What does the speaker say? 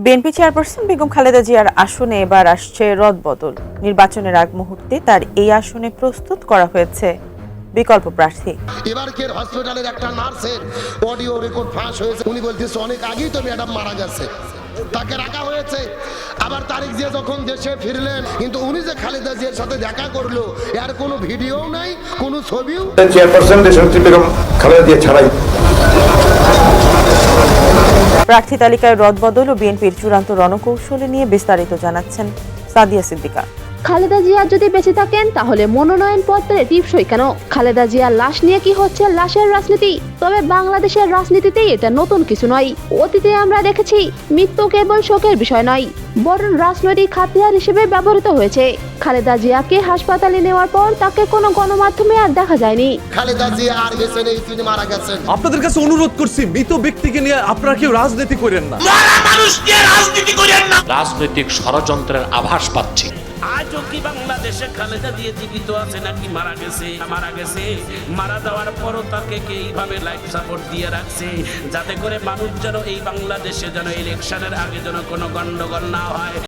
BNP chairperson Begum Khaleda জিয়ার আসনে এবার আসছে রদবদল। নির্বাচনের আগ মুহূর্তে তার এই আসনে প্রস্তুত করা হয়েছে বিকল্প প্রার্থী। এবারকের হসপিটালের একটা নার্সের অডিও রেকর্ড ফাঁস হয়েছে। উনি বলতেছে অনেক আগেই তো ম্যাডাম মারা গেছে, তাকে রাখা হয়েছে। আবার তারিক জিয়া যখন দেশে ফিরলেন, কিন্তু উনি যে খালেদা জিয়ার সাথে দেখা করলো এর কোনো ভিডিও নাই, কোনো ছবিও। চেয়ারপারসন দেশনেত্রী বেগম খালেদা জিয়া ছাড়াই প্রার্থী তালিকায় রদবদল ও বিএনপির চূড়ান্ত রণকৌশলে নিয়ে বিস্তারিত জানাচ্ছেন সাদিয়া সিদ্দিকা। খালেদা জিয়া যদি বেঁচে থাকেন তাহলে মনোনয়ন পত্রে টিপসই কেন? খালেদা জিয়ার লাশ নিয়ে কি হচ্ছে লাশের রাজনীতি? তবে বাংলাদেশের রাজনীতিতে এটা নতুন কিছু নয়। অতীতে আমরা দেখেছি মৃত্যু কেবল শোকের বিষয় নয়, বরং রাজনৈতিক হাতিয়ার হিসেবে ব্যবহৃত হয়েছে। খালেদা জিয়াকে হাসপাতালে নেওয়ার পর তাকে কোনো গণমাধ্যমে আর দেখা যায়নি। খালেদা জিয়া আর বেঁচে নেই, তিনি মারা গেছেন। আপনাদের কাছে অনুরোধ করছি, মৃত ব্যক্তিকে নিয়ে আপনারা কেউ রাজনীতি করেন না। রাজনৈতিক ষড়যন্ত্রের আভাস পাচ্ছি। আজও কি বাংলাদেশে খালেদা দিয়ে জীবিত আছে নাকি মারা গেছে? মারা যাওয়ার পরও তাকে এইভাবে লাইফ সাপোর্ট দিয়ে রাখছে, যাতে করে মানুষ যেন এই বাংলাদেশে যেন ইলেকশনের আগে যেন কোনো গন্ডগোল না হয়।